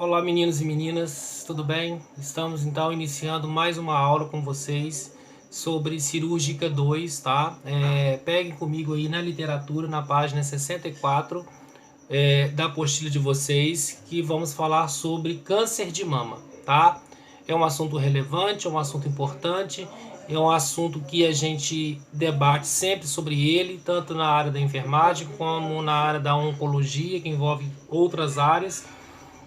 Olá meninos e meninas, tudo bem? Estamos então iniciando mais uma aula com vocês sobre Cirúrgica 2, tá? Peguem comigo aí na literatura, na página 64 da apostila de vocês, que vamos falar sobre câncer de mama, tá? É um assunto relevante, é um assunto importante, é um assunto que a gente debate sempre sobre ele, tanto na área da enfermagem como na área da oncologia, que envolve outras áreas,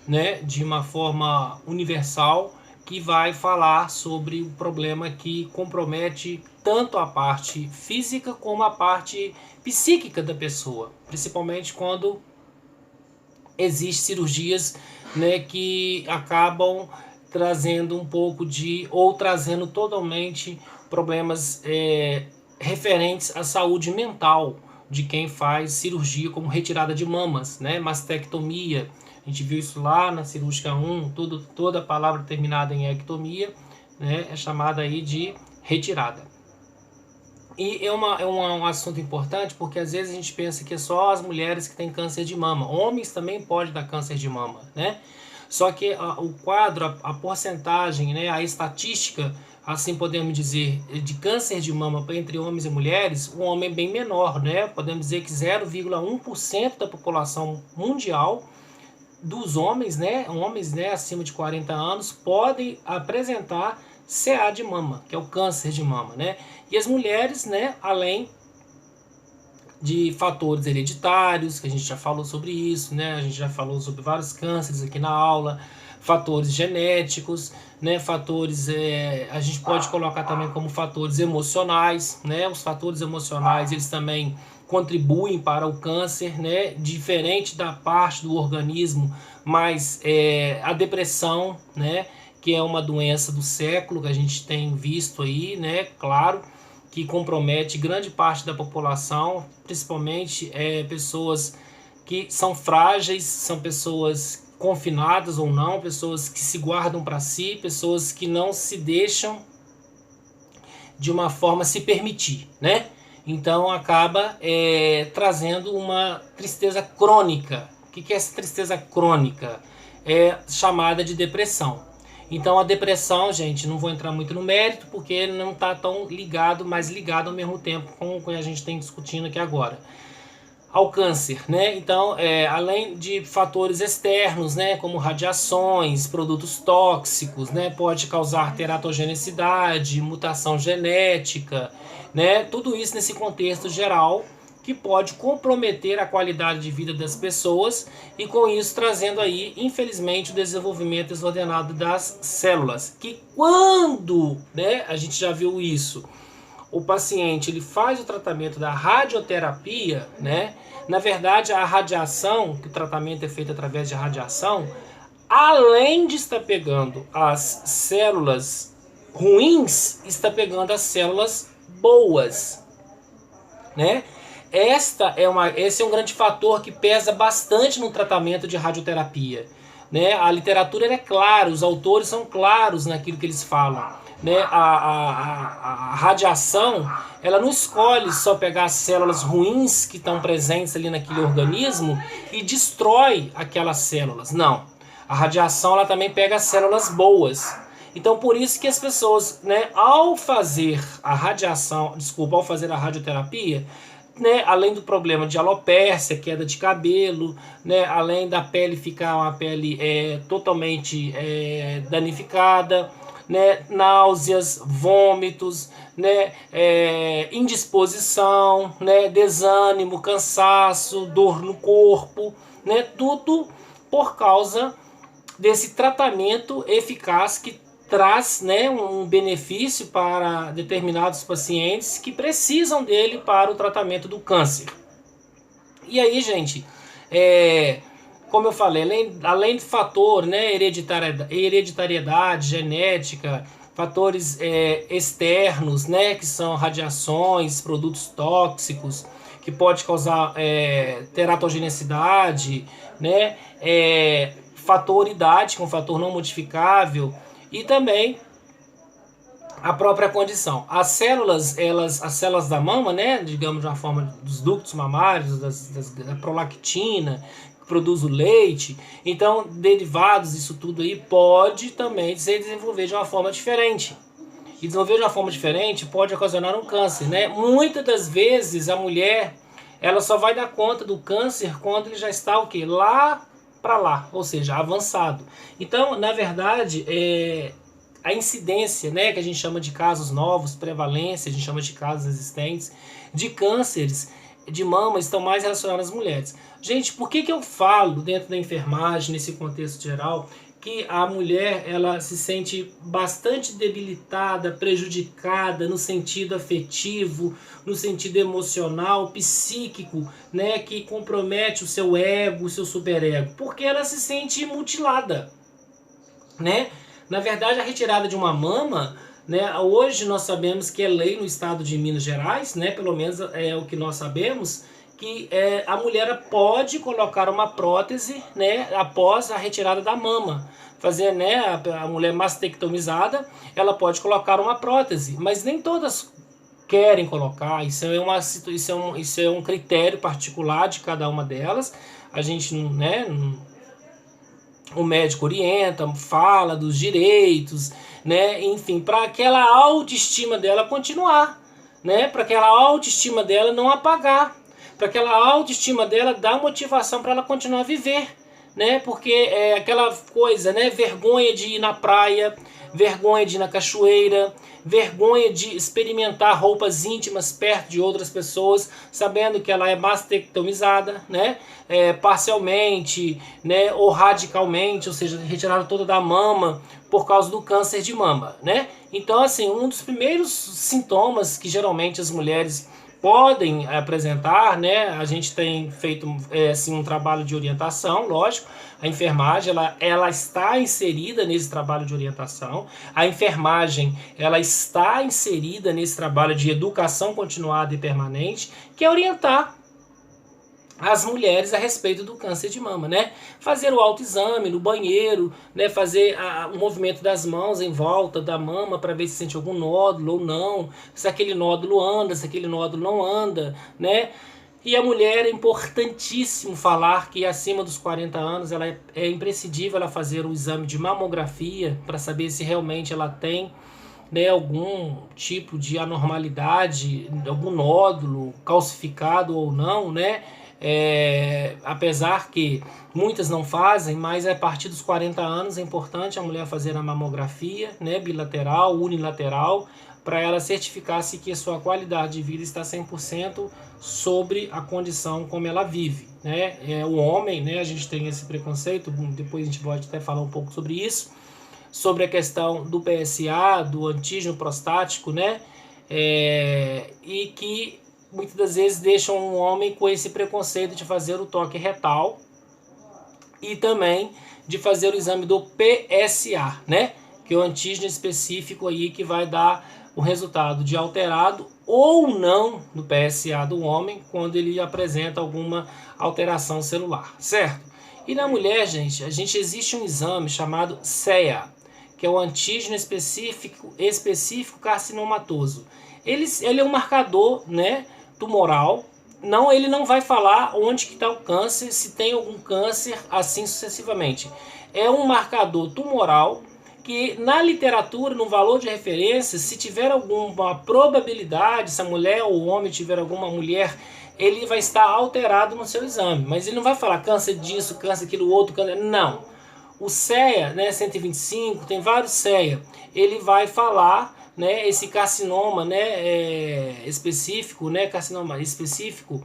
né, de uma forma universal, que vai falar sobre o problema que compromete tanto a parte física como a parte psíquica da pessoa, principalmente quando existem cirurgias, né, que acabam trazendo um pouco de, ou trazendo totalmente problemas referentes à saúde mental de quem faz cirurgia, como retirada de mamas, né, mastectomia. A gente viu isso lá na cirúrgica 1, toda a palavra terminada em ectomia, né, é chamada aí de retirada. E um assunto importante, porque às vezes a gente pensa que é só as mulheres que têm câncer de mama. Homens também podem dar câncer de mama, né? Só que o quadro, a porcentagem, né, a estatística, assim podemos dizer, de câncer de mama entre homens e mulheres, o homem é bem menor, né? Podemos dizer que 0,1% da população mundial dos homens, né, acima de 40 anos, podem apresentar CA de mama, que é o câncer de mama, né? E as mulheres, né, além de fatores hereditários, que a gente já falou sobre isso, né? A gente já falou sobre vários cânceres aqui na aula, fatores genéticos, né? Fatores, a gente pode colocar também como fatores emocionais, né? Os fatores emocionais, eles também contribuem para o câncer, né? Diferente da parte do organismo, mas a depressão, né, que é uma doença do século que a gente tem visto aí, né, claro, que compromete grande parte da população, principalmente pessoas que são frágeis, são pessoas confinadas ou não, pessoas que se guardam para si, pessoas que não se deixam de uma forma se permitir, né? Então acaba trazendo uma tristeza crônica. O que é essa tristeza crônica? É chamada de depressão. Então a depressão, gente, não vou entrar muito no mérito, porque não está tão ligado, mas ligado ao mesmo tempo com o que a gente tem discutindo aqui agora. Ao câncer, né? Então, além de fatores externos, né, como radiações, produtos tóxicos, né, pode causar teratogenicidade, mutação genética, né? Tudo isso nesse contexto geral que pode comprometer a qualidade de vida das pessoas e com isso trazendo aí, infelizmente, o desenvolvimento desordenado das células, que quando, né, a gente já viu isso, o paciente ele faz o tratamento da radioterapia, né? Na verdade, a radiação, que o tratamento é feito através de radiação, além de estar pegando as células ruins, está pegando as células boas, né? Esse é um grande fator que pesa bastante no tratamento de radioterapia, né? A literatura é clara, os autores são claros naquilo que eles falam, né? A radiação, ela não escolhe só pegar as células ruins que estão presentes ali naquele organismo e destrói aquelas células, não. A radiação, ela também pega as células boas. Então, por isso que as pessoas, né, ao fazer a radioterapia, né, além do problema de alopécia, queda de cabelo, né, além da pele ficar uma pele totalmente danificada, né, náuseas, vômitos, né, indisposição, né, desânimo, cansaço, dor no corpo, né, tudo por causa desse tratamento eficaz que traz, né, um benefício para determinados pacientes que precisam dele para o tratamento do câncer. E aí, gente, como eu falei, além do fator, né, hereditariedade, genética, fatores externos, né, que são radiações, produtos tóxicos, que pode causar teratogenicidade, né, fator idade, que é um fator não modificável, e também a própria condição. As células da mama, né, digamos de uma forma dos ductos mamários, da prolactina, produz o leite. Então, derivados disso tudo aí pode também se desenvolver de uma forma diferente. E desenvolver de uma forma diferente pode ocasionar um câncer, né? Muitas das vezes a mulher, ela só vai dar conta do câncer quando ele já está o quê? Lá para lá, ou seja, avançado. Então, na verdade, a incidência, né, que a gente chama de casos novos, prevalência, a gente chama de casos existentes, de cânceres de mama estão mais relacionados às mulheres. Gente, por que eu falo dentro da enfermagem, nesse contexto geral, que a mulher ela se sente bastante debilitada, prejudicada no sentido afetivo, no sentido emocional, psíquico, né, que compromete o seu ego, o seu superego? Porque ela se sente mutilada, né? Na verdade, a retirada de uma mama, né, hoje nós sabemos que é lei no estado de Minas Gerais, né, pelo menos é o que nós sabemos, que a mulher pode colocar uma prótese, né, após a retirada da mama. Fazer, né, a mulher mastectomizada, ela pode colocar uma prótese, mas nem todas querem colocar. Isso é um critério particular de cada uma delas. A gente não, né, o médico orienta, fala dos direitos, né? Enfim, para aquela autoestima dela continuar, né? Para aquela autoestima dela não apagar, para aquela autoestima dela dar motivação para ela continuar a viver, né? Porque é aquela coisa, né? Vergonha de ir na praia, vergonha de ir na cachoeira, vergonha de experimentar roupas íntimas perto de outras pessoas, sabendo que ela é mastectomizada, né? Parcialmente, né? Ou radicalmente, ou seja, retirada toda da mama por causa do câncer de mama, né? Então, assim, um dos primeiros sintomas que geralmente as mulheres podem apresentar, né? A gente tem feito assim, um trabalho de orientação, lógico. A enfermagem ela está inserida nesse trabalho de orientação. A enfermagem ela está inserida nesse trabalho de educação continuada e permanente, que é orientar as mulheres a respeito do câncer de mama, né? Fazer o autoexame no banheiro, né? Fazer o movimento das mãos em volta da mama para ver se sente algum nódulo ou não, se aquele nódulo anda, se aquele nódulo não anda, né? E a mulher, é importantíssimo falar que acima dos 40 anos ela é imprescindível ela fazer o exame de mamografia para saber se realmente ela tem, né, algum tipo de anormalidade, algum nódulo calcificado ou não, né? Apesar que muitas não fazem, mas a partir dos 40 anos é importante a mulher fazer a mamografia, né, bilateral, unilateral, para ela certificar-se que a sua qualidade de vida está 100% sobre a condição como ela vive, né? O homem, né, a gente tem esse preconceito, depois a gente pode até falar um pouco sobre isso, sobre a questão do PSA, do antígeno prostático, né? E que muitas das vezes deixam um homem com esse preconceito de fazer o toque retal e também de fazer o exame do PSA, né? Que é o antígeno específico aí que vai dar o resultado de alterado ou não do PSA do homem quando ele apresenta alguma alteração celular, certo? E na mulher, gente, existe um exame chamado CEA, que é o antígeno específico carcinomatoso. Ele é um marcador, né, tumoral. Não, ele não vai falar onde que está o câncer, se tem algum câncer, assim sucessivamente. É um marcador tumoral que na literatura, no valor de referência, se tiver alguma probabilidade, se a mulher ou o homem tiver alguma mulher, ele vai estar alterado no seu exame. Mas ele não vai falar câncer disso, câncer aquilo outro, câncer... Não. O CEA, né, 125, tem vários CEA. Ele vai falar, né, esse carcinoma, né, específico, né, carcinoma específico,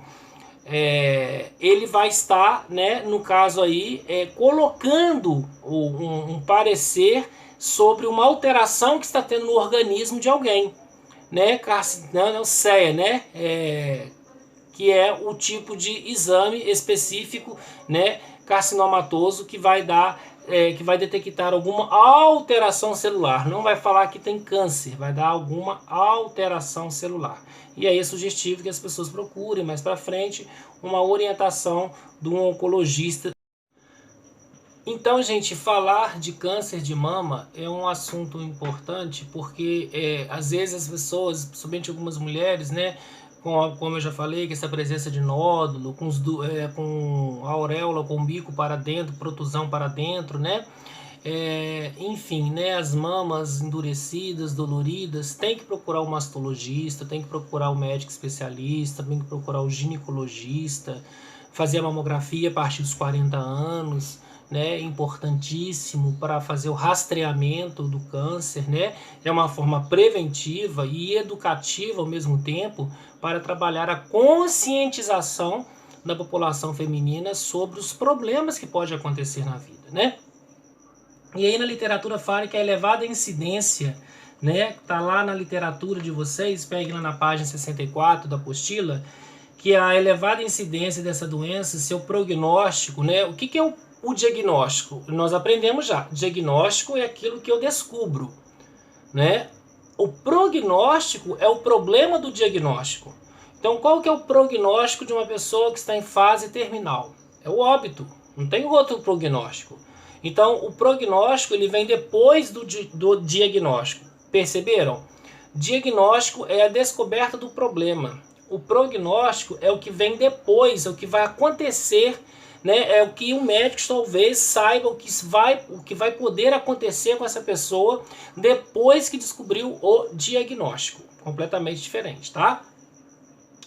ele vai estar, né, no caso aí, colocando um parecer sobre uma alteração que está tendo no organismo de alguém, né, o CEA, né, que é o tipo de exame específico, né, carcinomatoso que vai dar, que vai detectar alguma alteração celular. Não vai falar que tem câncer, vai dar alguma alteração celular. E aí é sugestivo que as pessoas procurem mais para frente uma orientação de um oncologista. Então, gente, falar de câncer de mama é um assunto importante porque às vezes as pessoas, principalmente algumas mulheres, né, como eu já falei, que essa presença de nódulo, com a auréola, com o bico para dentro, protusão para dentro, né? Enfim, né, as mamas endurecidas, doloridas, tem que procurar o mastologista, tem que procurar o médico especialista, tem que procurar o ginecologista, fazer a mamografia a partir dos 40 anos, né, importantíssimo para fazer o rastreamento do câncer, né, é uma forma preventiva e educativa ao mesmo tempo para trabalhar a conscientização da população feminina sobre os problemas que pode acontecer na vida, né. E aí na literatura fala que a elevada incidência, né, tá lá na literatura de vocês, peguem lá na página 64 da apostila, que a elevada incidência dessa doença, seu prognóstico, né, o que é o diagnóstico? Nós aprendemos já, diagnóstico é aquilo que eu descubro, né? O prognóstico é o problema do diagnóstico. Então qual que é o prognóstico de uma pessoa que está em fase terminal? É o óbito, não tem outro prognóstico. Então, o prognóstico ele vem depois do diagnóstico. Perceberam? Diagnóstico é a descoberta do problema. O prognóstico é o que vem depois, é o que vai acontecer, né? É o que o médico talvez saiba o que vai poder acontecer com essa pessoa depois que descobriu o diagnóstico. Completamente diferente, tá?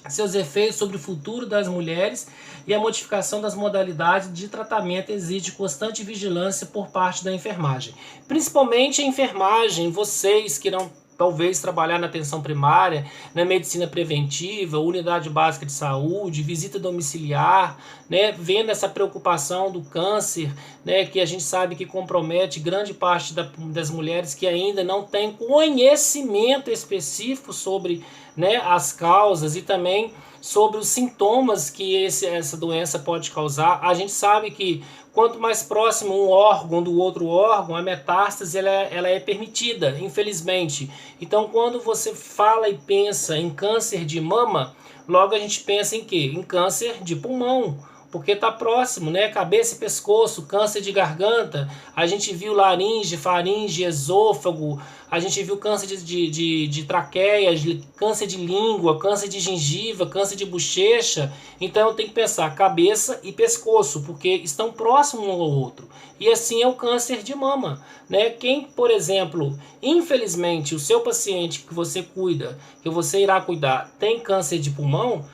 Seus efeitos sobre o futuro das mulheres e a modificação das modalidades de tratamento exige constante vigilância por parte da enfermagem. Principalmente a enfermagem, vocês que irão talvez trabalhar na atenção primária, na medicina preventiva, unidade básica de saúde, visita domiciliar, né, vendo essa preocupação do câncer, né, que a gente sabe que compromete grande parte das mulheres que ainda não têm conhecimento específico sobre, né, as causas e também sobre os sintomas que essa doença pode causar. A gente sabe que quanto mais próximo um órgão do outro órgão, a metástase ela é permitida, infelizmente. Então, quando você fala e pensa em câncer de mama, logo a gente pensa em quê? Em câncer de pulmão, porque está próximo, né? Cabeça e pescoço, câncer de garganta, a gente viu laringe, faringe, esôfago, a gente viu câncer de traqueia, câncer de língua, câncer de gengiva, câncer de bochecha. Então eu tenho que pensar cabeça e pescoço, porque estão próximos um ao outro. E assim é o câncer de mama, né? Quem, por exemplo, infelizmente o seu paciente que você cuida, que você irá cuidar, tem câncer de pulmão,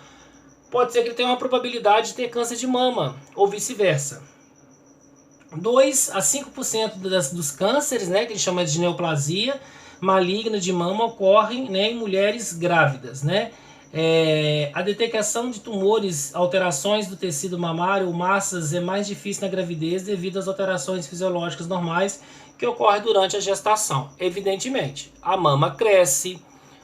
pode ser que ele tenha uma probabilidade de ter câncer de mama, ou vice-versa. 2 a 5% dos cânceres, né, que a gente chama de neoplasia maligna de mama, ocorrem, né, em mulheres grávidas, né? A detecção de tumores, alterações do tecido mamário ou massas é mais difícil na gravidez devido às alterações fisiológicas normais que ocorrem durante a gestação. Evidentemente, a mama cresce,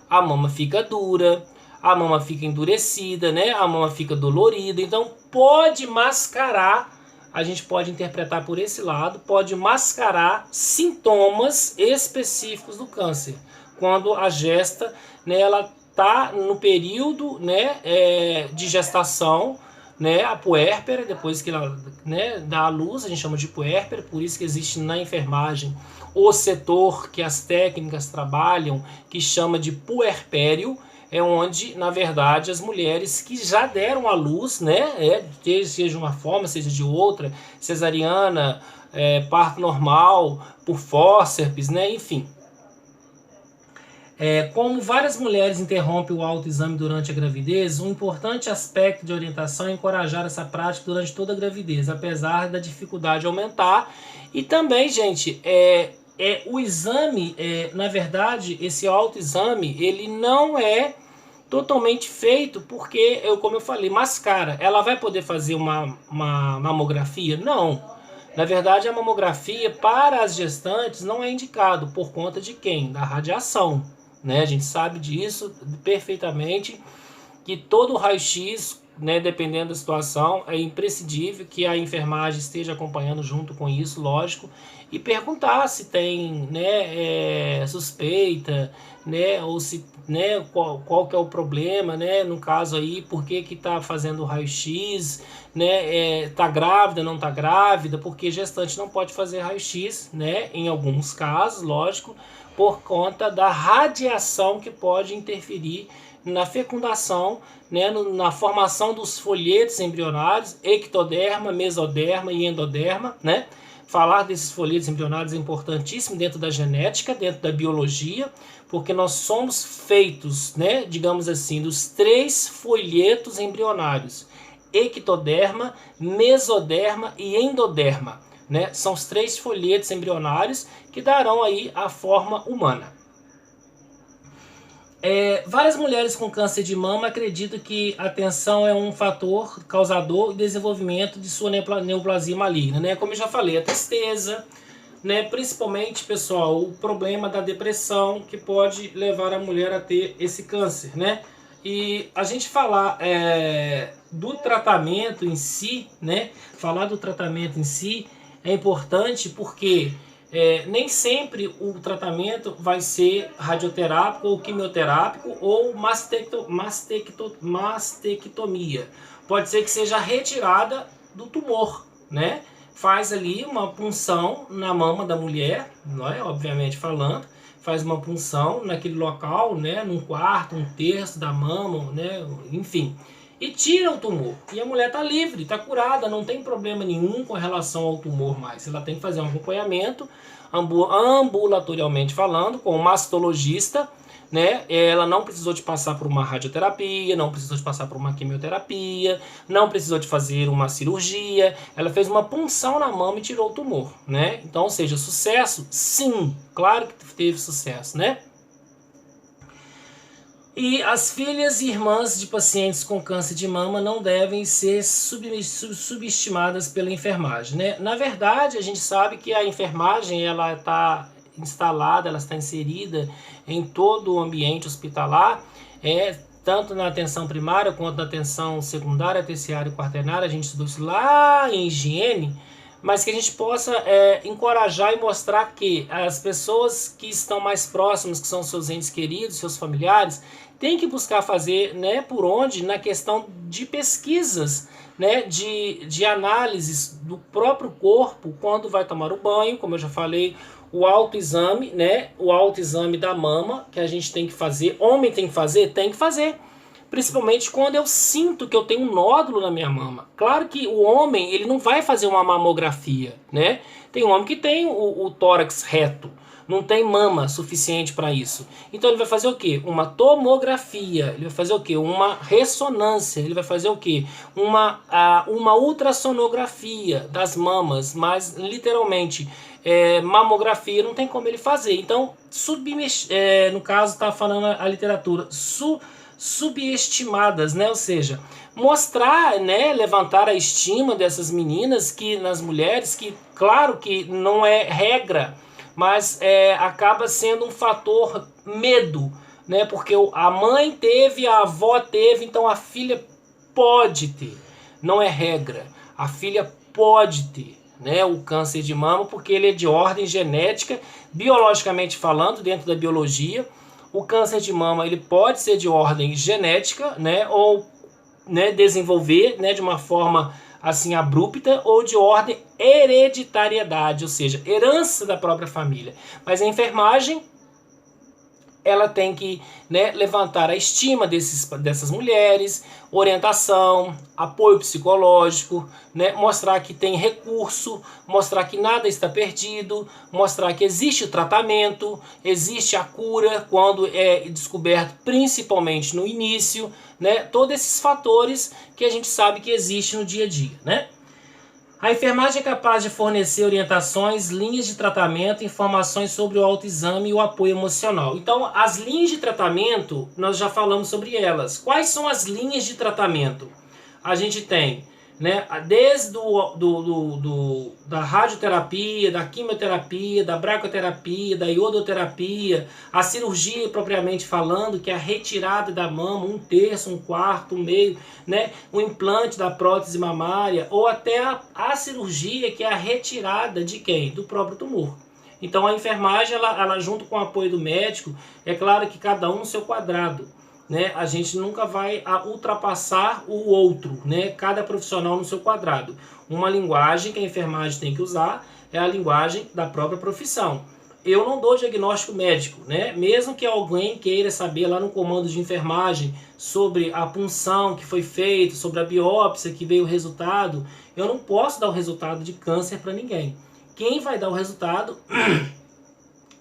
a mama fica dura, a mama fica endurecida, né? A mama fica dolorida, então pode mascarar, a gente pode interpretar por esse lado, pode mascarar sintomas específicos do câncer. Quando a gesta, né, ela está no período, né, de gestação, né, a puérpera, depois que ela, né, dá a luz, a gente chama de puérpera, por isso que existe na enfermagem o setor que as técnicas trabalham, que chama de puerpério, é onde, na verdade, as mulheres que já deram à luz, né, seja de uma forma, seja de outra, cesariana, parto normal, por fórceps, né, enfim. Como várias mulheres interrompem o autoexame durante a gravidez, um importante aspecto de orientação é encorajar essa prática durante toda a gravidez, apesar da dificuldade aumentar. E também, gente, o exame, na verdade, esse autoexame, ele não é totalmente feito porque, como eu falei, mascara. Ela vai poder fazer uma mamografia? Não. Na verdade, a mamografia para as gestantes não é indicado por conta de quem? Da radiação, né? A gente sabe disso perfeitamente, que todo raio-x, né, dependendo da situação, é imprescindível que a enfermagem esteja acompanhando junto com isso, lógico, e perguntar se tem, né, suspeita, né, ou se, né, qual que é o problema, né, no caso aí, por que que tá fazendo o raio-x, né, tá grávida, não tá grávida, porque gestante não pode fazer raio-x, né, em alguns casos, lógico, por conta da radiação que pode interferir na fecundação, né, na formação dos folhetos embrionários, ectoderma, mesoderma e endoderma, né? Falar desses folhetos embrionários é importantíssimo dentro da genética, dentro da biologia, porque nós somos feitos, né, digamos assim, dos 3 folhetos embrionários: ectoderma, mesoderma e endoderma, né? São os 3 folhetos embrionários que darão aí a forma humana. Várias mulheres com câncer de mama acreditam que a tensão é um fator causador do desenvolvimento de sua neoplasia maligna, né? Como eu já falei, a tristeza, né? Principalmente, pessoal, o problema da depressão que pode levar a mulher a ter esse câncer, né? E a gente falar do tratamento em si, né? Falar do tratamento em si é importante porque nem sempre o tratamento vai ser radioterápico ou quimioterápico ou mastectomia. Pode ser que seja retirada do tumor, né? Faz ali uma punção na mama da mulher, não é? Obviamente falando, faz uma punção naquele local, né? Num quarto, 1/3 da mama, né? Enfim, e tira o tumor. E a mulher está livre, está curada, não tem problema nenhum com relação ao tumor mais. Ela tem que fazer um acompanhamento ambulatorialmente falando, com um mastologista, né? Ela não precisou de passar por uma radioterapia, não precisou de passar por uma quimioterapia, não precisou de fazer uma cirurgia. Ela fez uma punção na mama e tirou o tumor, né? Então, ou seja, sucesso? Sim, claro que teve sucesso, né? E as filhas e irmãs de pacientes com câncer de mama não devem ser subestimadas pela enfermagem, né? Na verdade, a gente sabe que a enfermagem ela está instalada, ela está inserida em todo o ambiente hospitalar, tanto na atenção primária quanto na atenção secundária, terciária e quaternária. A gente estudou isso lá em higiene, mas que a gente possa encorajar e mostrar que as pessoas que estão mais próximas, que são seus entes queridos, seus familiares, têm que buscar fazer, né, por onde, na questão de pesquisas, né, de análises do próprio corpo quando vai tomar o banho, como eu já falei, o autoexame, né, o autoexame da mama, que a gente tem que fazer. Homem tem que fazer? Tem que fazer. Principalmente quando eu sinto que eu tenho um nódulo na minha mama. Claro que o homem ele não vai fazer uma mamografia, né? Tem um homem que tem o tórax reto, não tem mama suficiente para isso. Então ele vai fazer o quê? Uma tomografia. Ele vai fazer o quê? Uma ressonância. Ele vai fazer o quê? Uma ultrassonografia das mamas, mas literalmente mamografia não tem como ele fazer. Então, no caso está falando a literatura, subestimadas, né? Ou seja, mostrar, né, levantar a estima dessas meninas, que nas mulheres, que claro que não é regra, mas acaba sendo um fator medo, né? Porque a mãe teve, a avó teve, então a filha pode ter, não é regra. A filha pode ter, né, o câncer de mama, porque ele é de ordem genética, biologicamente falando, dentro da biologia. O câncer de mama ele pode ser de ordem genética, né, ou, né, desenvolver, né, de uma forma assim abrupta, ou de ordem hereditariedade, ou seja, herança da própria família. Mas a enfermagem ela tem que, né, levantar a estima dessas mulheres, orientação, apoio psicológico, né, mostrar que tem recurso, mostrar que nada está perdido, mostrar que existe o tratamento, existe a cura quando é descoberto, principalmente no início, né, todos esses fatores que a gente sabe que existe no dia a dia, né? A enfermagem é capaz de fornecer orientações, linhas de tratamento, informações sobre o autoexame e o apoio emocional. Então, as linhas de tratamento, nós já falamos sobre elas. Quais são as linhas de tratamento? A gente tem, né, desde da radioterapia, da quimioterapia, da braquioterapia, da iodoterapia, a cirurgia propriamente falando, que é a retirada da mama, 1/3, 1/4, 1/2, né, o implante da prótese mamária, ou até a cirurgia, que é a retirada de quem? Do próprio tumor. Então a enfermagem, ela junto com o apoio do médico, é claro que cada um no seu quadrado, né? A gente nunca vai ultrapassar o outro, né? Cada profissional no seu quadrado. Uma linguagem que a enfermagem tem que usar é a linguagem da própria profissão. eu não dou diagnóstico médico, né? Mesmo que alguém queira saber lá no comando de enfermagem sobre a punção que foi feita, sobre a biópsia que veio o resultado, eu não posso dar o resultado de câncer para ninguém. Quem vai dar o resultado,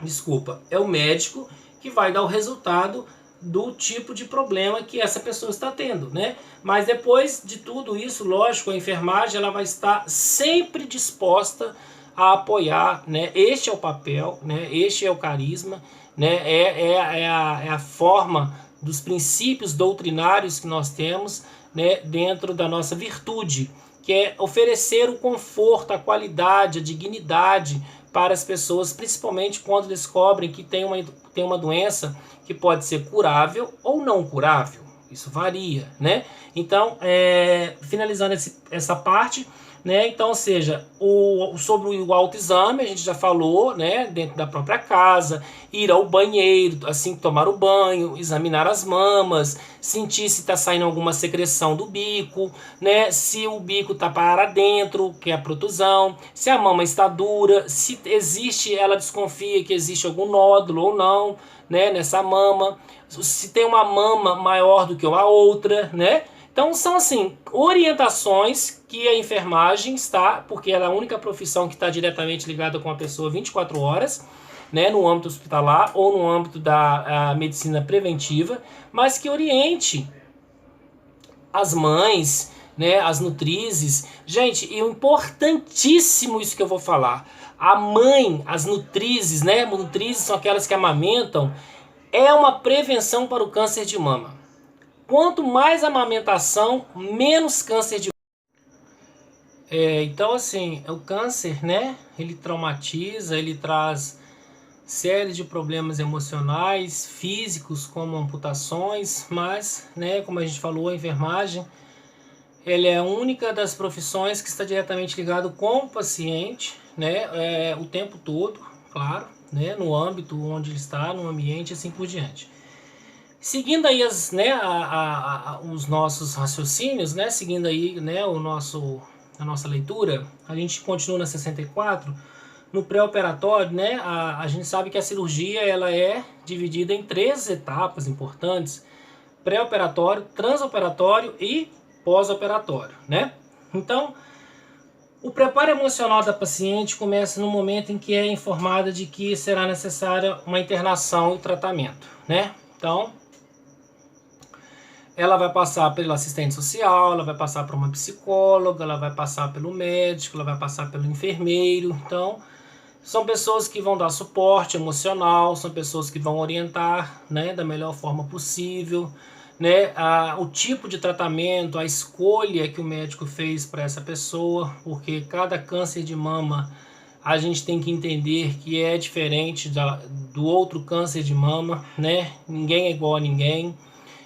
desculpa, é o médico que vai dar o resultado do tipo de problema que essa pessoa está tendo, né? Mas depois de tudo isso, lógico, a enfermagem ela vai estar sempre disposta a apoiar, né? Este é o papel, né? Este é o carisma, né? É a forma dos princípios doutrinários que nós temos, né? Dentro da nossa virtude, que é oferecer o conforto, a qualidade, a dignidade para as pessoas, principalmente quando descobrem que tem uma doença que pode ser curável ou não curável. Isso varia, né? Então, finalizando essa parte, né? Então, ou seja, sobre o autoexame, a gente já falou, né? Dentro da própria casa, ir ao banheiro, assim que tomar o banho, examinar as mamas, sentir se está saindo alguma secreção do bico, né? Se o bico está para dentro, que é a protusão, se a mama está dura, se existe, ela desconfia que existe algum nódulo ou não, né? Nessa mama, se tem uma mama maior do que a outra, né? Então são assim, orientações que a enfermagem está, porque ela é a única profissão que está diretamente ligada com a pessoa 24 horas, né, no âmbito hospitalar ou no âmbito da medicina preventiva, mas que oriente as mães, né, as nutrizes. Gente, e o importantíssimo isso que eu vou falar, a mãe, as nutrizes, né, nutrizes são aquelas que amamentam, é uma prevenção para o câncer de mama. Quanto mais amamentação, menos câncer de então assim, o câncer, né, ele traumatiza, ele traz série de problemas emocionais, físicos, como amputações, mas, né, como a gente falou, a enfermagem, ela é a única das profissões que está diretamente ligado com o paciente, né, o tempo todo, claro, né, no âmbito onde ele está, no ambiente, assim por diante. Seguindo aí os nossos raciocínios, né, seguindo aí, né, a nossa leitura, a gente continua na 64, no pré-operatório, né, a gente sabe que a cirurgia ela é dividida em 3 etapas importantes: pré-operatório, transoperatório e pós-operatório, né? Então, o preparo emocional da paciente começa no momento em que é informada de que será necessária uma internação e tratamento, né? Então, ela vai passar pelo assistente social, ela vai passar por uma psicóloga, ela vai passar pelo médico, ela vai passar pelo enfermeiro. Então, são pessoas que vão dar suporte emocional, são pessoas que vão orientar, né, da melhor forma possível, né, o tipo de tratamento, a escolha que o médico fez para essa pessoa, porque cada câncer de mama a gente tem que entender que é diferente do outro câncer de mama, né? Ninguém é igual a ninguém.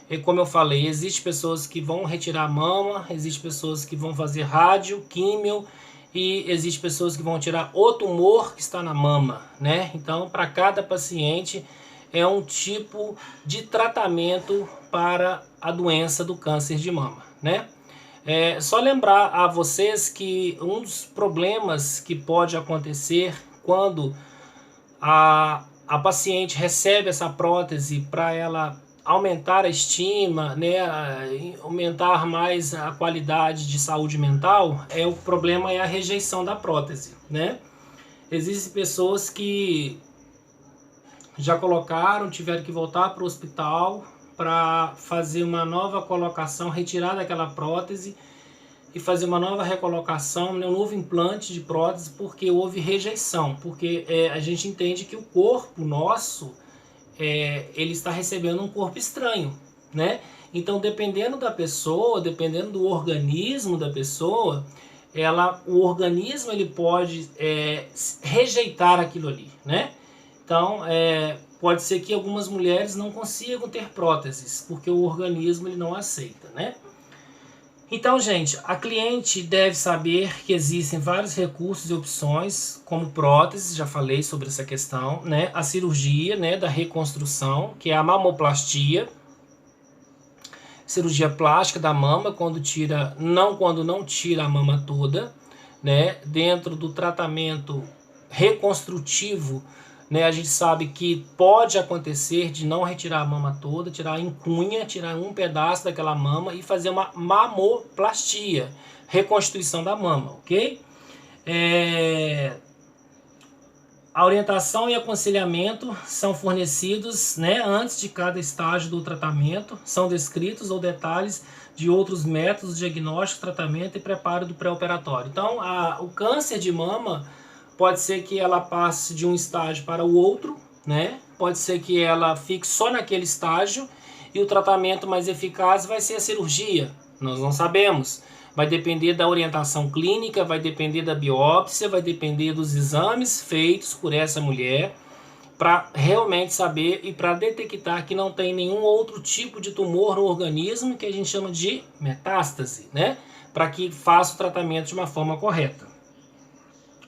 E como eu falei, existem pessoas que vão retirar a mama, existem pessoas que vão fazer rádio, químio, e existem pessoas que vão tirar o tumor que está na mama, né? Então, para cada paciente é um tipo de tratamento para a doença do câncer de mama, né? Só lembrar a vocês que um dos problemas que pode acontecer quando a paciente recebe essa prótese para ela aumentar a estima, né, aumentar mais a qualidade de saúde mental, o problema é a rejeição da prótese, né? Existem pessoas que já colocaram, tiveram que voltar para o hospital para fazer uma nova colocação, retirar daquela prótese e fazer uma nova recolocação, um novo implante de prótese, porque houve rejeição, porque a gente entende que o corpo nosso ele está recebendo um corpo estranho, né? Então, dependendo da pessoa, dependendo do organismo da pessoa, o organismo ele pode rejeitar aquilo ali, né? Então, pode ser que algumas mulheres não consigam ter próteses, porque o organismo ele não aceita, né? Então, gente, a cliente deve saber que existem vários recursos e opções, como próteses, já falei sobre essa questão, né? A cirurgia, né, da reconstrução, que é a mamoplastia, cirurgia plástica da mama, quando não tira a mama toda, né? Dentro do tratamento reconstrutivo, né? A gente sabe que pode acontecer de não retirar a mama toda, tirar em cunha, tirar um pedaço daquela mama e fazer uma mamoplastia, reconstituição da mama, ok? A orientação e aconselhamento são fornecidos, né, antes de cada estágio do tratamento. São descritos ou detalhes de outros métodos de diagnóstico, tratamento e preparo do pré-operatório. Então, o câncer de mama pode ser que ela passe de um estágio para o outro, né? Pode ser que ela fique só naquele estágio e o tratamento mais eficaz vai ser a cirurgia. Nós não sabemos. Vai depender da orientação clínica, vai depender da biópsia, vai depender dos exames feitos por essa mulher para realmente saber e para detectar que não tem nenhum outro tipo de tumor no organismo, que a gente chama de metástase, né? Para que faça o tratamento de uma forma correta.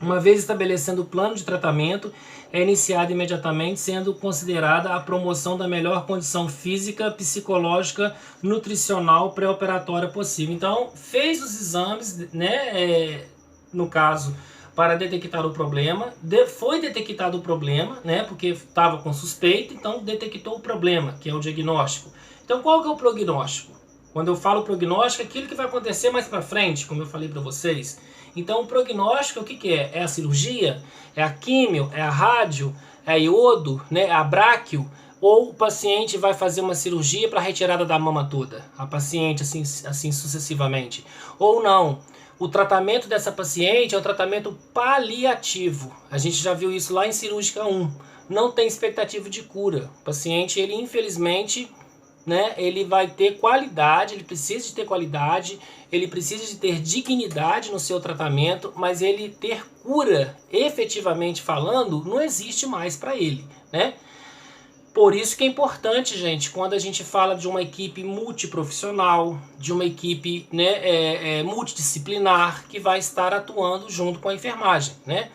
Uma vez estabelecendo o plano de tratamento, é iniciado imediatamente, sendo considerada a promoção da melhor condição física, psicológica, nutricional, pré-operatória possível. Então, fez os exames, né, no caso, para detectar o problema, foi detectado o problema, né, porque estava com suspeita, então detectou o problema, que é o diagnóstico. Então, qual que é o prognóstico? Quando eu falo prognóstico, é aquilo que vai acontecer mais para frente, como eu falei para vocês. Então, o prognóstico, o que é? É a cirurgia? É a químio? É a rádio? É a iodo? Né? É a bráquio? Ou o paciente vai fazer uma cirurgia para retirada da mama toda? A paciente, assim sucessivamente. Ou não. O tratamento dessa paciente é um tratamento paliativo. A gente já viu isso lá em cirúrgica 1. Não tem expectativa de cura. O paciente, ele infelizmente, né, ele vai ter qualidade, ele precisa de ter qualidade, ele precisa de ter dignidade no seu tratamento, mas ele ter cura, efetivamente falando, não existe mais para ele, né? Por isso que é importante, gente, quando a gente fala de uma equipe multiprofissional, de uma equipe, né, multidisciplinar, que vai estar atuando junto com a enfermagem, né?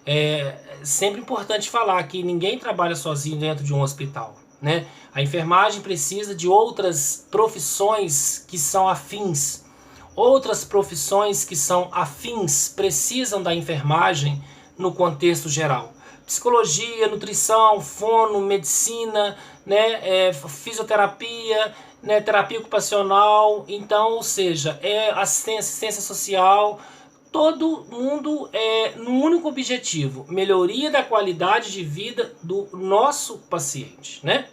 É sempre importante falar que ninguém trabalha sozinho dentro de um hospital, né? A enfermagem precisa de outras profissões que são afins. Outras profissões que são afins precisam da enfermagem no contexto geral. Psicologia, nutrição, fono, medicina, né, fisioterapia, né, terapia ocupacional, então, ou seja, assistência social. Todo mundo no único objetivo, melhoria da qualidade de vida do nosso paciente, né?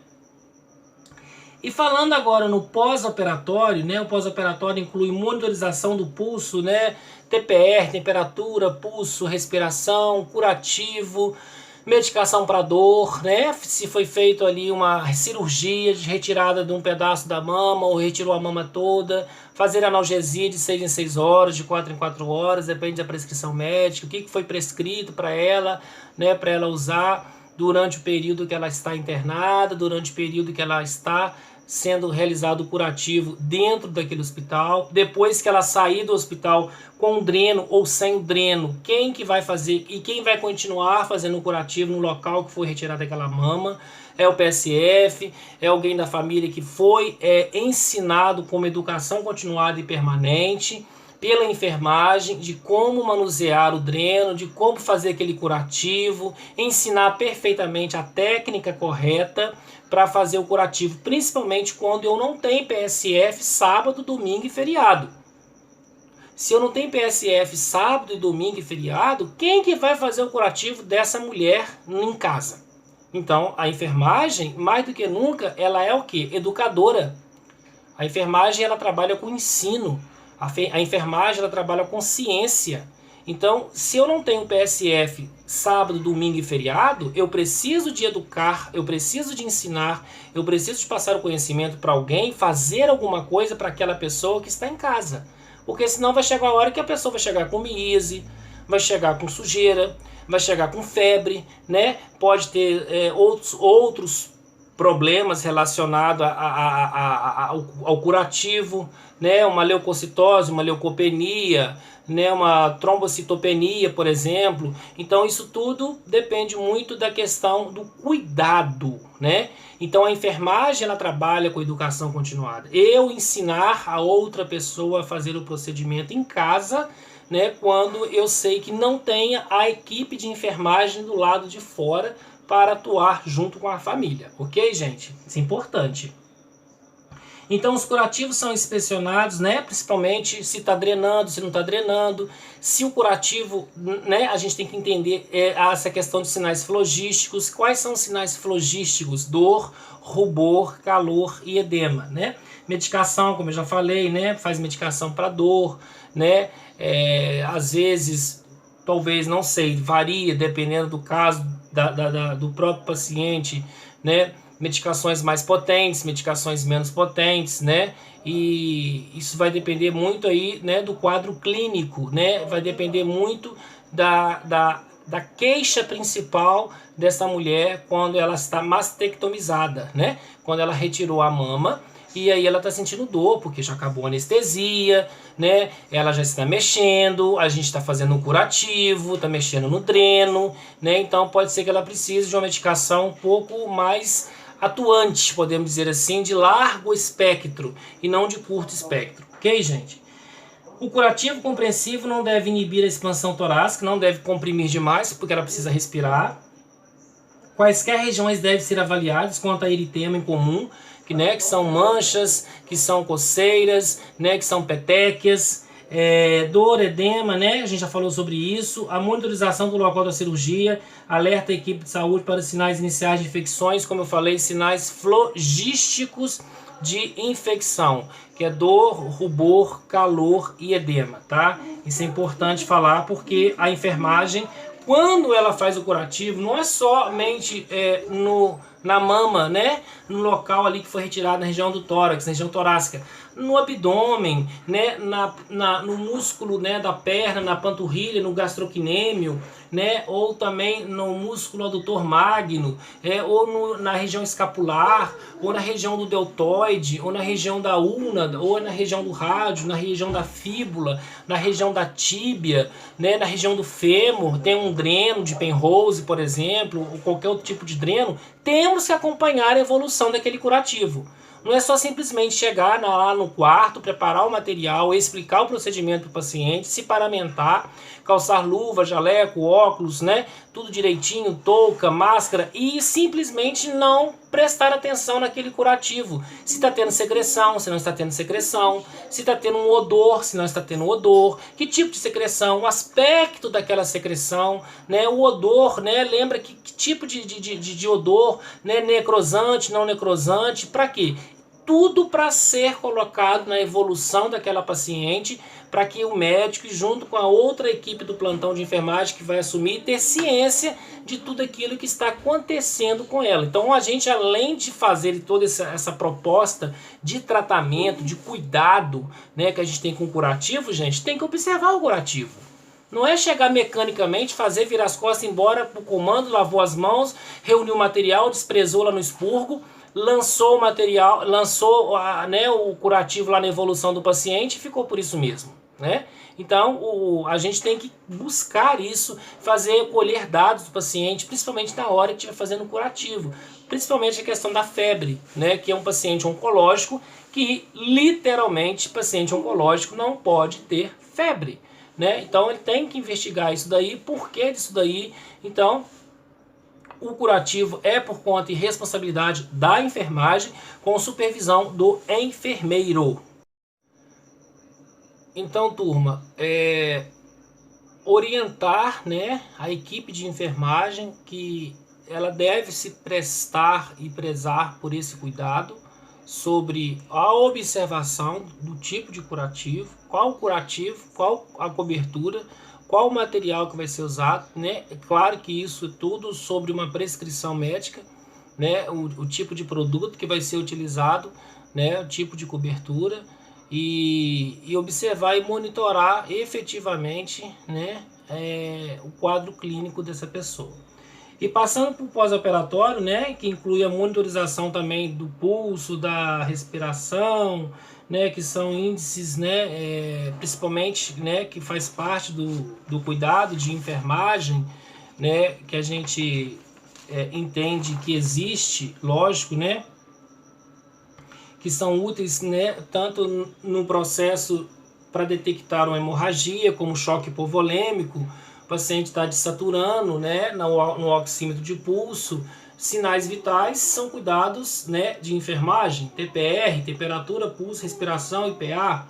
E falando agora no pós-operatório, né? O pós-operatório inclui monitorização do pulso, né? TPR, temperatura, pulso, respiração, curativo, medicação para dor, né? Se foi feito ali uma cirurgia de retirada de um pedaço da mama ou retirou a mama toda, fazer analgesia de 6 em 6 horas, de 4 em 4 horas, depende da prescrição médica, o que foi prescrito para ela, né? Para ela usar durante o período que ela está internada, durante o período que ela está sendo realizado o curativo dentro daquele hospital. Depois que ela sair do hospital com o dreno ou sem o dreno, quem que vai fazer e quem vai continuar fazendo o curativo no local que foi retirada aquela mama? É o PSF, é alguém da família que foi ensinado como educação continuada e permanente pela enfermagem, de como manusear o dreno, de como fazer aquele curativo, ensinar perfeitamente a técnica correta para fazer o curativo, principalmente quando eu não tenho PSF sábado, domingo e feriado. Se eu não tenho PSF sábado, domingo e feriado, quem que vai fazer o curativo dessa mulher em casa? Então, a enfermagem, mais do que nunca, ela é o quê? Educadora. A enfermagem, ela trabalha com ensino. A enfermagem, ela trabalha com ciência. Então, se eu não tenho PSF sábado, domingo e feriado, eu preciso de educar, eu preciso de ensinar, eu preciso de passar o conhecimento para alguém, fazer alguma coisa para aquela pessoa que está em casa. Porque senão vai chegar a hora que a pessoa vai chegar com miíase, vai chegar com sujeira, vai chegar com febre, né? Pode ter outros problemas relacionados ao curativo, né? Uma leucocitose, uma leucopenia, né? Uma trombocitopenia, por exemplo. Então isso tudo depende muito da questão do cuidado, né? Então a enfermagem, ela trabalha com educação continuada. Eu ensinar a outra pessoa a fazer o procedimento em casa, né, quando eu sei que não tenha a equipe de enfermagem do lado de fora para atuar junto com a família, ok, gente? Isso é importante. Então os curativos são inspecionados, né? Principalmente se está drenando, se não está drenando. Se o curativo, né? A gente tem que entender essa questão de sinais flogísticos. Quais são os sinais flogísticos? Dor, rubor, calor e edema, né? Medicação, como eu já falei, né? Faz medicação para dor, né? Às vezes, talvez, não sei, varia dependendo do caso do próprio paciente, né? Medicações mais potentes, medicações menos potentes, né? E isso vai depender muito aí, né, do quadro clínico, né? Vai depender muito da queixa principal dessa mulher quando ela está mastectomizada, né? Quando ela retirou a mama e aí ela está sentindo dor, porque já acabou a anestesia, né? Ela já está mexendo, a gente está fazendo um curativo, está mexendo no dreno, né? Então pode ser que ela precise de uma medicação um pouco mais atuante, podemos dizer assim, de largo espectro e não de curto espectro, ok, gente? O curativo compreensivo não deve inibir a expansão torácica, não deve comprimir demais, porque ela precisa respirar. Quaisquer regiões devem ser avaliadas quanto a eritema em comum, que são manchas, que são coceiras, né, que são petequias, dor, edema, né, a gente já falou sobre isso, a monitorização do local da cirurgia, alerta a equipe de saúde para os sinais iniciais de infecções, como eu falei, sinais flogísticos de infecção, que é dor, rubor, calor e edema, tá? Isso é importante falar porque a enfermagem, quando ela faz o curativo, não é somente na mama, né? No local ali que foi retirado na região do tórax, na região torácica, no abdômen, né? No músculo, né, da perna, na panturrilha, no gastrocnêmio, né? Ou também no músculo adutor magno, ou na região escapular, ou na região do deltoide, ou na região da ulna, ou na região do rádio, na região da fíbula, na região da tíbia, né? Na região do fêmur, tem um dreno de Penrose, por exemplo, ou qualquer outro tipo de dreno, temos que acompanhar a evolução daquele curativo. Não é só simplesmente chegar lá no quarto, preparar o material, explicar o procedimento para o paciente, se paramentar, calçar luva, jaleco, óculos, né? Tudo direitinho, touca, máscara e simplesmente não prestar atenção naquele curativo. Se está tendo secreção, se não está tendo secreção, se está tendo um odor, se não está tendo odor, que tipo de secreção, o aspecto daquela secreção, né? O odor, né? Lembra que tipo de odor, né? Necrosante, não necrosante, para quê? Tudo para ser colocado na evolução daquela paciente, para que o médico, junto com a outra equipe do plantão de enfermagem que vai assumir, ter ciência de tudo aquilo que está acontecendo com ela. Então a gente, além de fazer toda essa proposta de tratamento, de cuidado, né, que a gente tem com o curativo, gente, tem que observar o curativo. Não é chegar mecanicamente, fazer, virar as costas, ir embora pro comando, lavou as mãos, reuniu o material, desprezou lá no expurgo, lançou o material, lançou o curativo lá na evolução do paciente e ficou por isso mesmo, né? Então a gente tem que buscar isso, colher dados do paciente, principalmente na hora que estiver fazendo o curativo, principalmente a questão da febre, né? Que é um paciente oncológico que literalmente paciente oncológico não pode ter febre, né? Então ele tem que investigar isso daí, por que disso daí. Então o curativo é por conta e responsabilidade da enfermagem, com supervisão do enfermeiro. Então, turma, orientar, né, a equipe de enfermagem que ela deve se prestar e prezar por esse cuidado sobre a observação do tipo de curativo, qual a cobertura, qual o material que vai ser usado, né? É claro que isso é tudo sobre uma prescrição médica, né? O tipo de produto que vai ser utilizado, né? O tipo de cobertura e observar e monitorar efetivamente, né? O quadro clínico dessa pessoa. E passando para o pós-operatório, né? Que inclui a monitorização também do pulso, da respiração, né, que são índices, né, principalmente, né, que faz parte do cuidado de enfermagem, né, que a gente entende que existe, lógico, né, que são úteis, né, tanto no processo para detectar uma hemorragia, como choque hipovolêmico, paciente está desaturando, né, no oxímetro de pulso, sinais vitais são cuidados, né, de enfermagem, TPR, temperatura, pulso, respiração, IPA.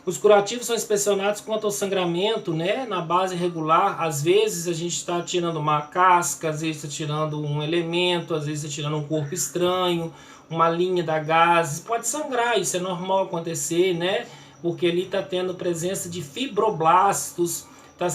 Os curativos são inspecionados quanto ao sangramento, né, na base regular. Às vezes a gente está tirando uma casca, às vezes está tirando um elemento, às vezes está tirando um corpo estranho, uma linha da gases. Pode sangrar, isso é normal acontecer, né? Porque ali está tendo presença de fibroblastos, está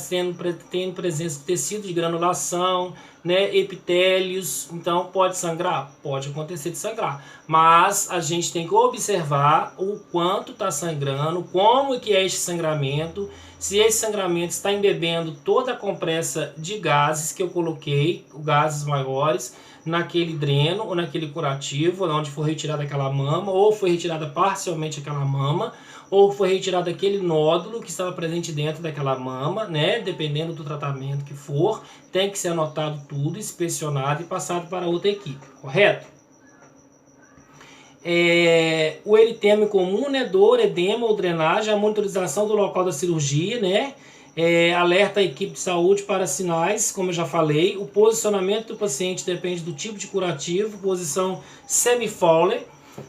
tendo presença de tecido de granulação, né, epitélios. Então pode sangrar? Pode acontecer de sangrar, mas a gente tem que observar o quanto está sangrando, como que é este sangramento, se esse sangramento está embebendo toda a compressa de gases que eu coloquei, gases maiores, naquele dreno ou naquele curativo, onde foi retirada aquela mama, ou foi retirada parcialmente aquela mama, ou foi retirado aquele nódulo que estava presente dentro daquela mama, né? Dependendo do tratamento que for, tem que ser anotado tudo, inspecionado e passado para outra equipe, correto? O eritema comum, né? Dor, edema ou drenagem, a monitorização do local da cirurgia, né? Alerta a equipe de saúde para sinais, como eu já falei. O posicionamento do paciente depende do tipo de curativo, posição semi-Fowler.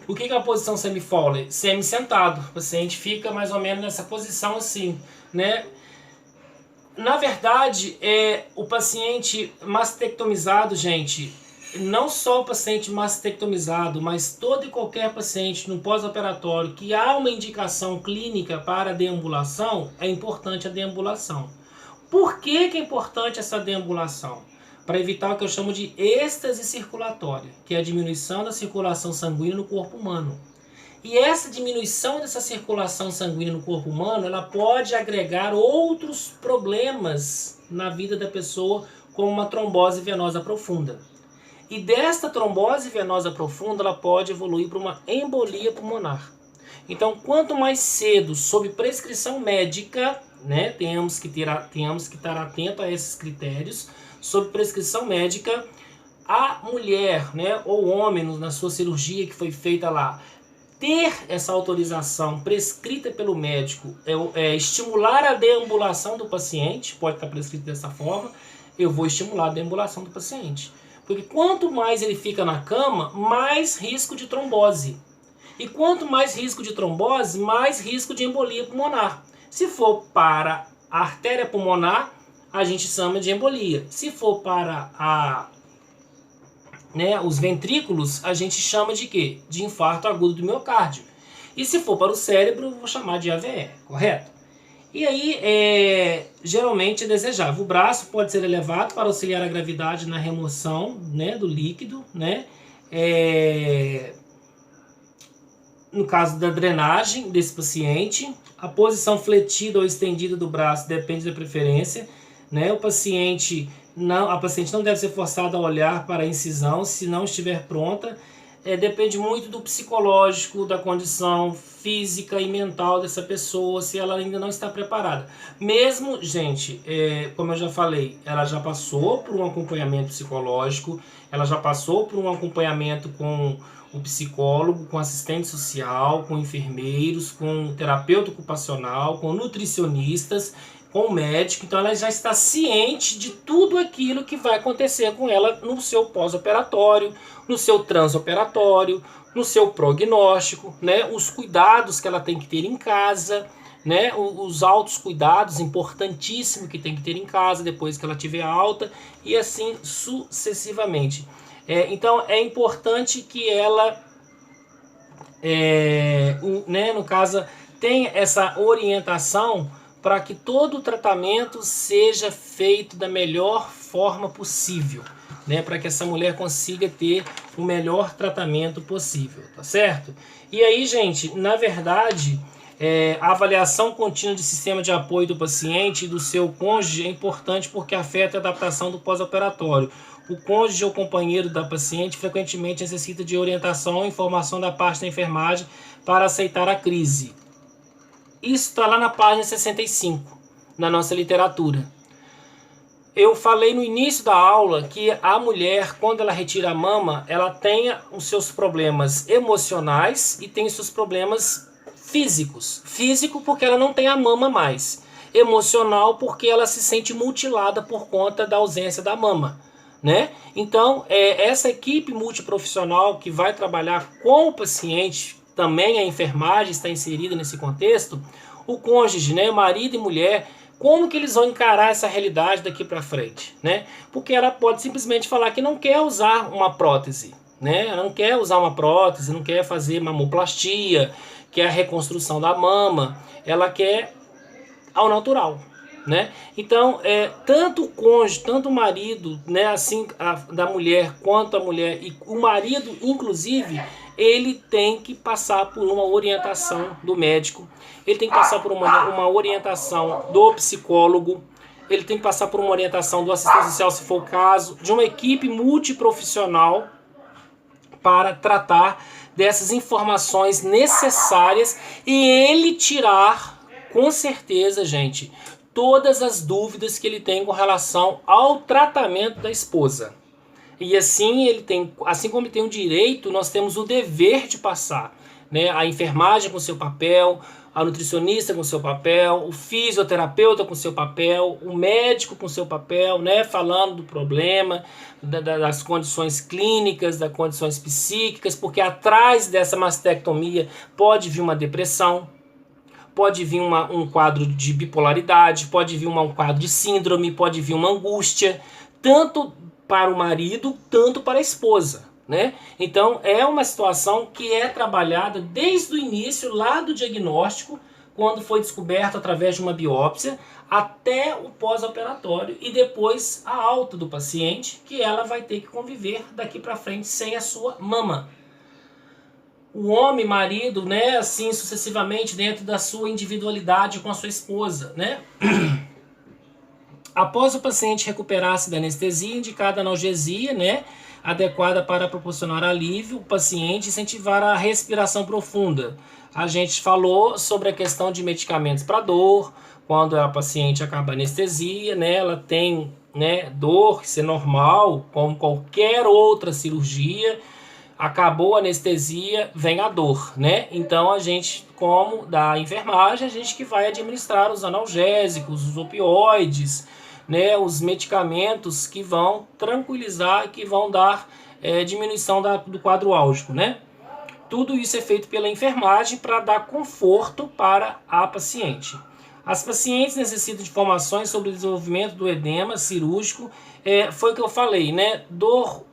O que é a posição semi-Fowler? Semi-sentado. O paciente fica mais ou menos nessa posição assim, né? Na verdade, o paciente mastectomizado, gente, não só o paciente mastectomizado, mas todo e qualquer paciente no pós-operatório que há uma indicação clínica para a deambulação, é importante a deambulação. Por que é importante essa deambulação? Para evitar o que eu chamo de êxtase circulatória, que é a diminuição da circulação sanguínea no corpo humano. E essa diminuição dessa circulação sanguínea no corpo humano, ela pode agregar outros problemas na vida da pessoa, como uma trombose venosa profunda. E desta trombose venosa profunda, ela pode evoluir para uma embolia pulmonar. Então, quanto mais cedo, sob prescrição médica, né, temos que estar atento a esses critérios, sob prescrição médica, a mulher, né, ou o homem na sua cirurgia que foi feita lá, ter essa autorização prescrita pelo médico, estimular a deambulação do paciente, pode estar prescrito dessa forma, eu vou estimular a deambulação do paciente. Porque quanto mais ele fica na cama, mais risco de trombose. E quanto mais risco de trombose, mais risco de embolia pulmonar. Se for para a artéria pulmonar, a gente chama de embolia. Se for para os ventrículos, a gente chama de quê? De infarto agudo do miocárdio. E se for para o cérebro, eu vou chamar de AVE, correto? E aí, geralmente é desejável. O braço pode ser elevado para auxiliar a gravidade na remoção, né, do líquido, né? No caso da drenagem desse paciente, a posição fletida ou estendida do braço depende da preferência, né? A paciente não deve ser forçada a olhar para a incisão se não estiver pronta. Depende muito do psicológico, da condição física e mental dessa pessoa, se ela ainda não está preparada. Mesmo, gente, como eu já falei, ela já passou por um acompanhamento psicológico, ela já passou por um acompanhamento com o psicólogo, com assistente social, com enfermeiros, com terapeuta ocupacional, com nutricionistas, com o médico. Então ela já está ciente de tudo aquilo que vai acontecer com ela no seu pós-operatório, no seu transoperatório, no seu prognóstico, né? Os cuidados que ela tem que ter em casa, né? Os altos cuidados importantíssimos que tem que ter em casa depois que ela tiver alta, e assim sucessivamente. Então é importante que ela, no caso, tenha essa orientação para que todo o tratamento seja feito da melhor forma possível, né? Para que essa mulher consiga ter o melhor tratamento possível, tá certo? E aí, gente, na verdade, a avaliação contínua de sistema de apoio do paciente e do seu cônjuge é importante porque afeta a adaptação do pós-operatório. O cônjuge ou companheiro da paciente frequentemente necessita de orientação e informação da parte da enfermagem para aceitar a crise. Isso está lá na página 65, na nossa literatura. Eu falei no início da aula que a mulher, quando ela retira a mama, ela tem os seus problemas emocionais e tem os seus problemas físicos. Físico porque ela não tem a mama mais. emocional, porque ela se sente mutilada por conta da ausência da mama, né? Então, essa equipe multiprofissional que vai trabalhar com o paciente, também a enfermagem está inserida nesse contexto, o cônjuge, né, marido e mulher, como que eles vão encarar essa realidade daqui para frente, né? Porque ela pode simplesmente falar que não quer usar uma prótese, né? Ela não quer usar uma prótese, não quer fazer mamoplastia, quer a reconstrução da mama, ela quer ao natural, né? Então, tanto o cônjuge, tanto o marido, né, assim, da mulher, quanto a mulher, e o marido, inclusive, ele tem que passar por uma orientação do médico, ele tem que passar por uma orientação do psicólogo, ele tem que passar por uma orientação do assistente social, se for o caso, de uma equipe multiprofissional para tratar dessas informações necessárias e ele tirar, com certeza, gente, todas as dúvidas que ele tem com relação ao tratamento da esposa. E assim ele tem, assim como ele tem o direito, nós temos o dever de passar, né? A enfermagem com seu papel, a nutricionista com seu papel, o fisioterapeuta com seu papel, o médico com seu papel, né? Falando do problema, das condições clínicas, das condições psíquicas, porque atrás dessa mastectomia pode vir uma depressão, pode vir um quadro de bipolaridade, pode vir um quadro de síndrome, pode vir uma angústia, tanto para o marido, tanto para a esposa, né? Então é uma situação que é trabalhada desde o início, lá do diagnóstico, quando foi descoberto através de uma biópsia, até o pós-operatório e depois a alta do paciente, que ela vai ter que conviver daqui para frente sem a sua mama. O homem, marido, né, assim sucessivamente dentro da sua individualidade com a sua esposa, né? Após o paciente recuperar-se da anestesia, indicada analgesia, né, adequada para proporcionar alívio, o paciente incentivar a respiração profunda. A gente falou sobre a questão de medicamentos para dor, quando a paciente acaba a anestesia, né, ela tem, né, dor, isso é normal, como qualquer outra cirurgia. Acabou a anestesia, vem a dor, né? Então a gente, como da enfermagem, a gente que vai administrar os analgésicos, os opioides, né? Os medicamentos que vão tranquilizar, que vão dar diminuição do quadro álgico, né? Tudo isso é feito pela enfermagem para dar conforto para a paciente. As pacientes necessitam de informações sobre o desenvolvimento do edema cirúrgico. Foi o que eu falei, né? Dor,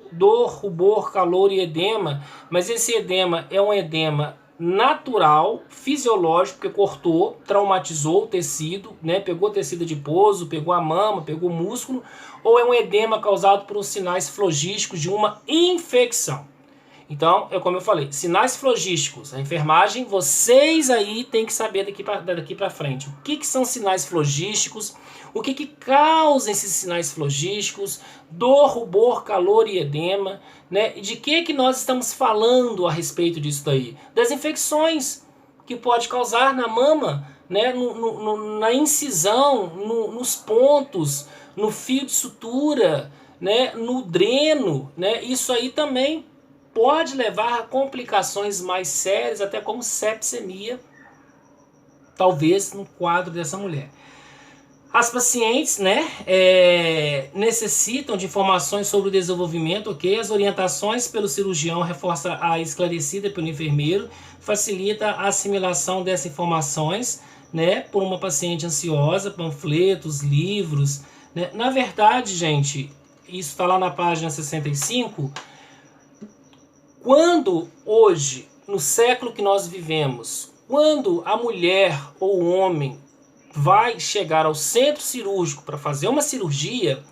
rubor, calor e edema, mas esse edema é um edema natural, fisiológico, porque cortou, traumatizou o tecido, né? Pegou tecido adiposo, pegou a mama, pegou o músculo, ou é um edema causado por sinais flogísticos de uma infecção. Então, como eu falei, sinais flogísticos, a enfermagem, vocês aí têm que saber daqui para frente. O que são sinais flogísticos? O que causa esses sinais flogísticos? Dor, rubor, calor e edema, né? E de que nós estamos falando a respeito disso daí? Das infecções que pode causar na mama, né? Na incisão, nos pontos, no fio de sutura, né? No dreno, né? Isso aí também pode levar a complicações mais sérias, até como sepsemia, talvez no quadro dessa mulher. As pacientes, né, necessitam de informações sobre o desenvolvimento, ok? As orientações pelo cirurgião reforça a esclarecida pelo enfermeiro, facilita a assimilação dessas informações, né, por uma paciente ansiosa, panfletos, livros, né? Na verdade, gente, isso está lá na página 65. Quando hoje, no século que nós vivemos, quando a mulher ou o homem vai chegar ao centro cirúrgico para fazer uma cirurgia,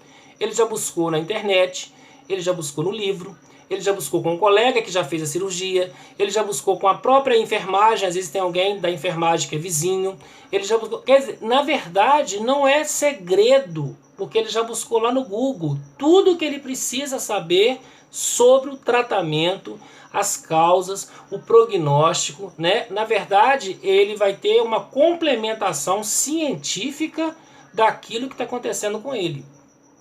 ele já buscou na internet, ele já buscou no livro, ele já buscou com um colega que já fez a cirurgia, ele já buscou com a própria enfermagem, às vezes tem alguém da enfermagem que é vizinho, ele já buscou, quer dizer, na verdade não é segredo, porque ele já buscou lá no Google tudo o que ele precisa saber sobre o tratamento, as causas, o prognóstico, né? Na verdade, ele vai ter uma complementação científica daquilo que está acontecendo com ele,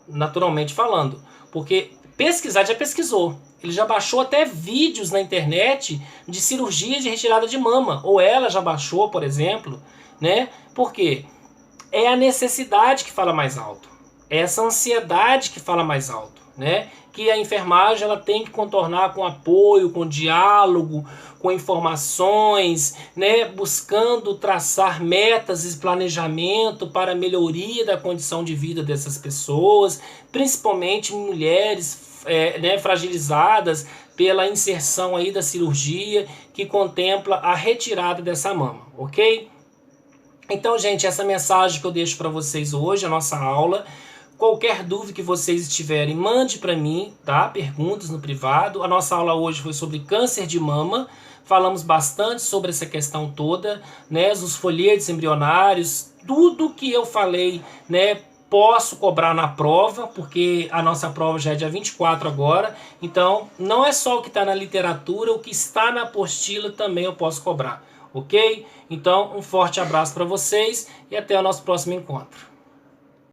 naturalmente falando, porque pesquisar já pesquisou, ele já baixou até vídeos na internet de cirurgia de retirada de mama, ou ela já baixou, por exemplo, né? Por quê? é a necessidade que fala mais alto, é essa ansiedade que fala mais alto, né? Que a enfermagem ela tem que contornar com apoio, com diálogo, com informações, né? Buscando traçar metas e planejamento para a melhoria da condição de vida dessas pessoas, principalmente mulheres né, fragilizadas pela inserção aí da cirurgia que contempla a retirada dessa mama, ok? Então, gente, essa mensagem que eu deixo para vocês hoje, a nossa aula. Qualquer dúvida que vocês tiverem, mande para mim, tá? Perguntas no privado. A nossa aula hoje foi sobre câncer de mama. Falamos bastante sobre essa questão toda, né? Os folhetos embrionários, tudo que eu falei, né? Posso cobrar na prova, porque a nossa prova já é dia 24 agora. Então, não é só o que está na literatura, o que está na apostila também eu posso cobrar, ok? Então, um forte abraço para vocês e até o nosso próximo encontro.